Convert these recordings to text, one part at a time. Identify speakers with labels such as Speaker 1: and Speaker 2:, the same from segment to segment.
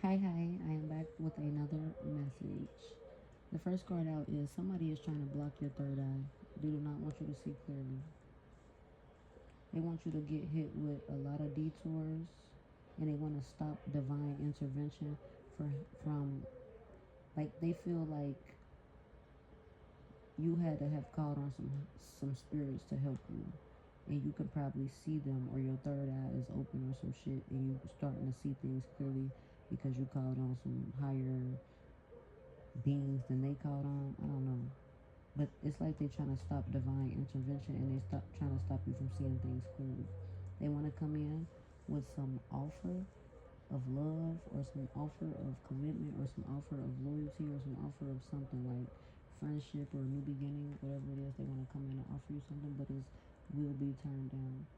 Speaker 1: Hi, I am back with another message. The first card out is somebody is trying to block your third eye. They do not want you to see clearly. They want you to get hit with a lot of detours, and they want to stop divine intervention from like they feel like you had to have called on some spirits to help you, and you can probably see them, or your third eye is open or some shit, and you starting to see things clearly because you called on some higher beings than they called on. I don't know. But it's like they're trying to stop divine intervention, and they stop trying to stop you from seeing things clearly. They want to come in with some offer of love, or some offer of commitment, or some offer of loyalty, or some offer of something like friendship or a new beginning, whatever it is. They want to come in and offer you something, but it will be turned down.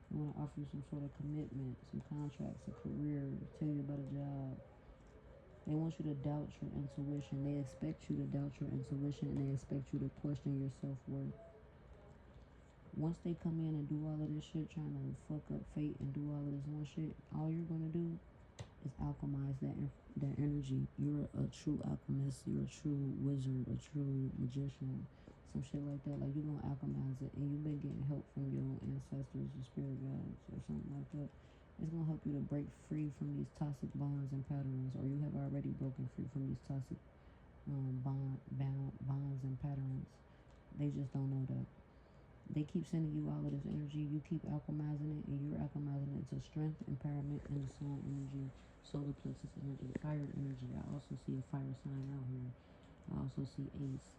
Speaker 1: They want to offer you some sort of commitment, some contracts, a career, tell you about a job. They want you to doubt your intuition. They expect you to doubt your intuition, and they expect you to question your self-worth. Once they come in and do all of this shit, trying to fuck up fate and do all of this one shit, all you're gonna do is alchemize that energy. You're a true alchemist. You're a true wizard, a true magician, some shit like that. Like, you're gonna alchemize it, and you've been getting help from your ancestors or spirit guides or something like that. It's gonna help you to break free from these toxic bonds and patterns, or you have already broken free from these toxic bonds and patterns. They just don't know that. They keep sending you all of this energy. You keep alchemizing it, and you're alchemizing it to strength, empowerment, and the sun energy, solar plexus energy, fire energy. I also see a fire sign out here. I also see ace.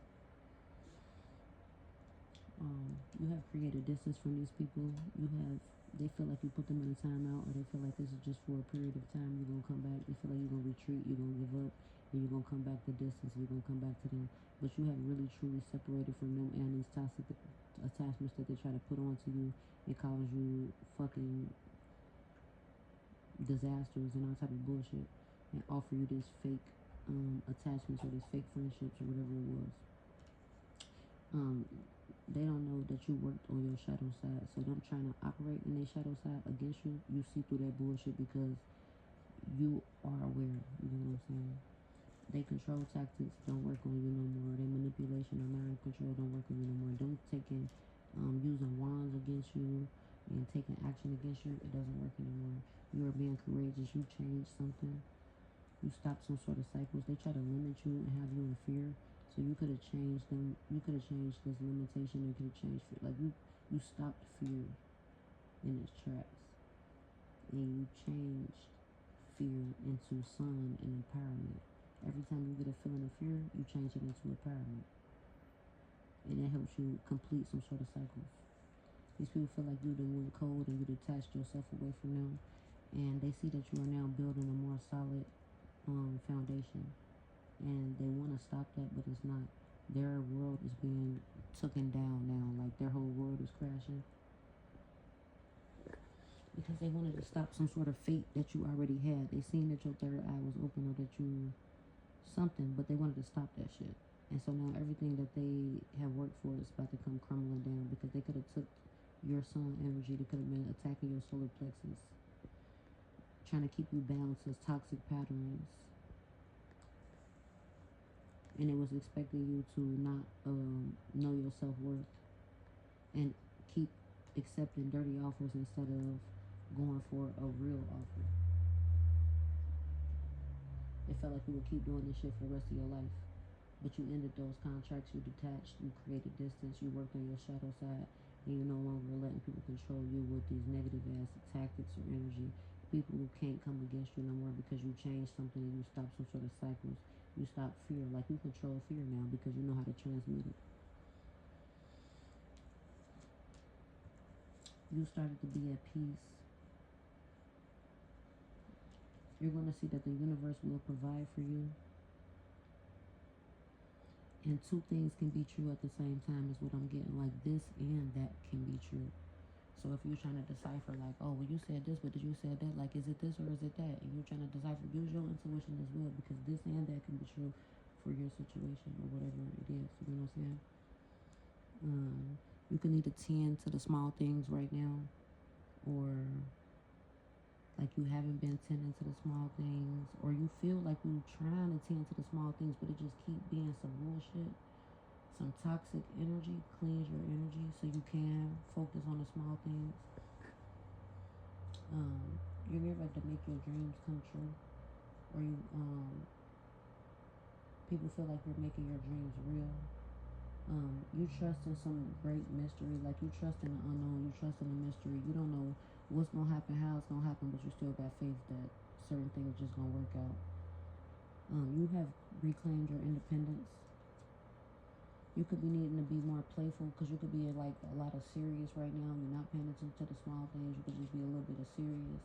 Speaker 1: You have created distance from these people. They feel like you put them in a timeout, or they feel like this is just for a period of time. You're gonna come back. They feel like you're gonna retreat. You're gonna give up, and you're gonna come back the distance. You're gonna come back to them, but you have really truly separated from them and these toxic attachments that they try to put onto you. It cause you fucking disasters and all type of bullshit, and offer you this fake attachments, or these fake friendships, or whatever it was. They don't know that you worked on your shadow side, so them trying to operate in their shadow side against you, you see through that bullshit because you are aware. You know what I'm saying? They control tactics don't work on you no more. They manipulation or mind control don't work on you no more. Them taking, using wands against you and taking action against you, it doesn't work anymore. You are being courageous. You change something. You stop some sort of cycles. They try to limit you and have you in fear. So you could have changed them. You could have changed this limitation. You could have changed fear. Like, you stopped fear in its tracks, and you changed fear into sun and empowerment. Every time you get a feeling of fear, you change it into empowerment, and it helps you complete some sort of cycles. These people feel like you done went cold, and you detached yourself away from them, and they see that you are now building a more solid foundation, and they want to stop that, but it's not. Their world is being taken down now. Like, their whole world is crashing because they wanted to stop some sort of fate that you already had. They seen that your third eye was open, or that you something, but they wanted to stop that shit. And so now everything that they have worked for is about to come crumbling down, because they could have took your sun energy. They could have been attacking your solar plexus, trying to keep you bound to toxic patterns, and it was expecting you to not know your self-worth and keep accepting dirty offers instead of going for a real offer. It felt like you would keep doing this shit for the rest of your life. But you ended those contracts, you detached, you created distance, you worked on your shadow side, and you're no longer letting people control you with these negative ass tactics or energy. People who can't come against you no more because you changed something, and you stopped some sort of cycles. You stopped fear. Like, you control fear now because you know how to transmute it. You started to be at peace. You're going to see that the universe will provide for you. And two things can be true at the same time is what I'm getting. Like, this and that can be true. So if you're trying to decipher, like, oh, well, you said this, but did you say that? Like, is it this or is it that? And you're trying to decipher, use your intuition as well, because this and that can be true for your situation or whatever it is. You know what I'm saying? You can either tend to the small things right now, or Like you haven't been tending to the small things, or you feel like you're trying to tend to the small things, but it just keep being some bullshit, some toxic energy. Cleanse your energy so you can focus on the small things. You're here like to make your dreams come true, or people feel like you're making your dreams real. You trust in some great mystery, like you trust in the unknown, you trust in the mystery. You don't know what's gonna happen, how it's gonna happen, but you still got faith that certain things just gonna work out. You have reclaimed your independence. You could be needing to be more playful because you could be like a lot of serious right now. You're not paying attention to the small things. You could just be a little bit of serious.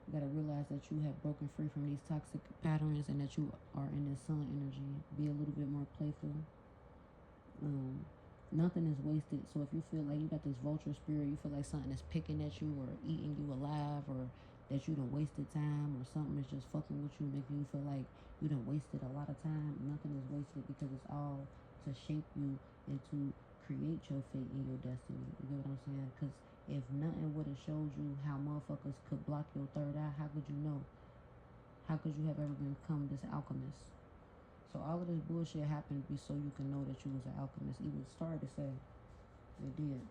Speaker 1: You gotta realize that you have broken free from these toxic patterns and that you are in this sun energy. Be a little bit more playful. Nothing is wasted. So if you feel like you got this vulture spirit, you feel like something is picking at you or eating you alive, or that you done wasted time, or something is just fucking with you, making you feel like you done wasted a lot of time. Nothing is wasted because it's all to shape you and to create your fate and your destiny. You get what I'm saying? Because if nothing would have showed you how motherfuckers could block your third eye, how could you know? How could you have ever become this alchemist? So all of this bullshit happened to be so you can know that you was an alchemist. Even started to say it did.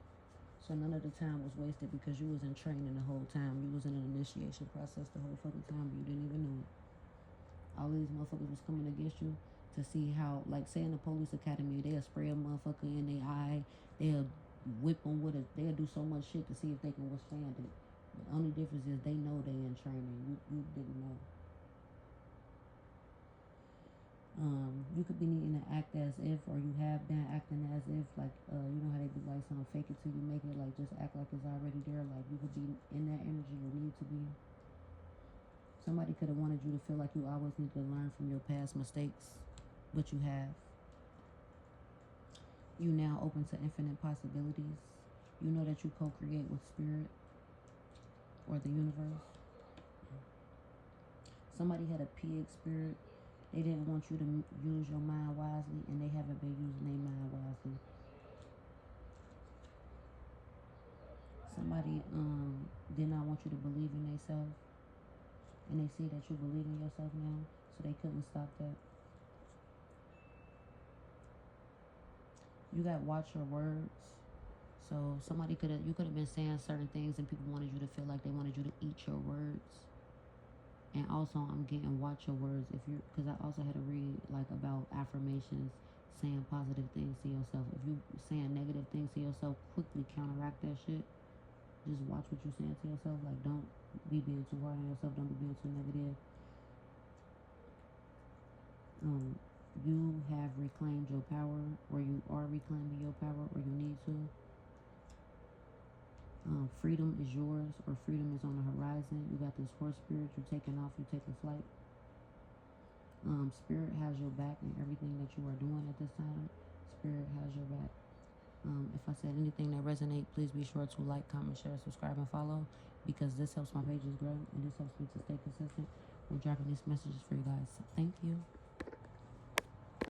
Speaker 1: So none of the time was wasted because you was in training the whole time. You was in an initiation process the whole fucking time, but you didn't even know it. All of these motherfuckers was coming against you to see how, like, say in the police academy, they'll spray a motherfucker in their eye. They'll whip them with it. They'll do so much shit to see if they can withstand it. The only difference is they know they in training. You didn't know. You could be needing to act as if, or you have been acting as if, like, you know how they be like, some fake it till you make it, like, just act like it's already there, like, you could be in that energy or need to be. Somebody could have wanted you to feel like you always need to learn from your past mistakes, but you have. You now open to infinite possibilities. You know that you co-create with spirit or the universe. Somebody had a pig spirit. They didn't want you to use your mind wisely, and they haven't been using their mind wisely. Somebody did not want you to believe in themselves, and they see that you believe in yourself now, so they couldn't stop that. You got watch your words. So you could have been saying certain things, and people wanted you to feel like they wanted you to eat your words. And also, I'm getting watch your words because I also had to read like about affirmations, saying positive things to yourself. If you saying negative things to yourself, quickly counteract that shit. Just watch what you're saying to yourself. Like, don't be being too hard on yourself. Don't be being too negative. You have reclaimed your power, or you are reclaiming your power, or you need to. Freedom is yours, or freedom is on the horizon. You got this horse spirit. You're taking off. You're taking flight. Spirit has your back in everything that you are doing at this time. Spirit has your back. If I said anything that resonates, please be sure to like, comment, share, subscribe, and follow, because this helps my pages grow and this helps me to stay consistent with dropping these messages for you guys. So thank you.